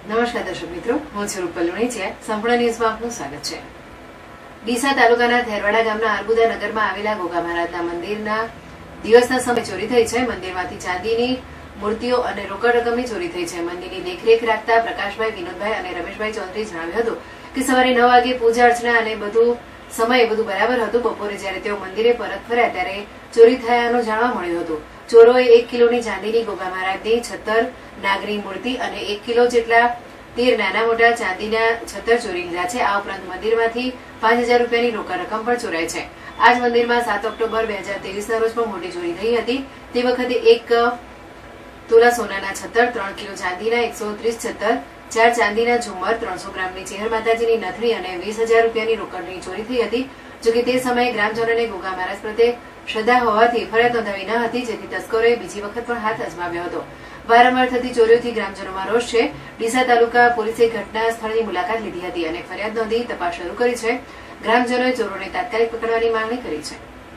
નમસ્કાર દર્શક મિત્રો, હું છું રૂપલ લુણીચિયા. સંપૂર્ણ ન્યૂઝમાં આપનું સ્વાગત છે. ડીસા તાલુકાના થેરવાડા ગામના અર્બુદા નગરમાં આવેલા ગોગા મહારાજના મંદિરના દિવસના સમયે ચોરી થઈ છે. મંદિરમાંથી ચાંદીની મૂર્તિઓ અને રોકડ રકમની ચોરી થઈ છે. મંદિરની દેખરેખ રાખતા પ્રકાશભાઈ, વિનોદભાઈ અને રમેશભાઈ ચૌધરીએ જણાવ્યું હતું કે સવારે 9 વાગે પૂજા અર્ચના અને સમયે બધું બરાબર હતું. બપોરે જ્યારે તેઓ મંદિરે પરત ફર્યા ત્યારે ચોરી થયાનું જાણવા મળ્યું હતું. ચોરોએ 1 કિલોની ચાંદીની ગોગા મહારાજની 76 નાગની મૂર્તિ અને 1 કિલો જેટલા 13 નાના મોટા ચાંદીના 76 ચોરી લીધા છે. આ ઉપરાંત મંદિરમાંથી 5000 રૂપિયાની રોકડ રકમ પણ ચોરાઈ છે. આ જ મંદિરમાં 7 ઓક્ટોબર 2023ના રોજ પણ મોટી ચોરી થઈ હતી. તે વખતે 1 તોલા સોનાના 76, 3 કિલો ચાંદીના 130 76, 4 ચાંદીના ઝુમ્મર, 300 ગ્રામની ચેહર માતાજીની નથણી અને 20000 રૂપિયાની રોકડની ચોરી થઈ હતી. જોકે તે સમયે ગ્રામજનોને ગોગા મહારાજ પ્રત્યે શ્રદ્ધા હોવાથી ફરિયાદ નોંધાવી ન હતી, જેથી તસ્કરોએ બીજી વખત પણ હાથ અજમાવ્યો હતો. વારંવાર થતી ચોરીઓથી ગ્રામજનોમાં રોષ છે. ડીસા તાલુકા પોલીસે ઘટના સ્થળની મુલાકાત લીધી હતી અને ફરિયાદ નોંધી તપાસ શરૂ કરી છે. ગ્રામજનોએ ચોરોને તાત્કાલિક પકડવાની માંગણી કરી છે.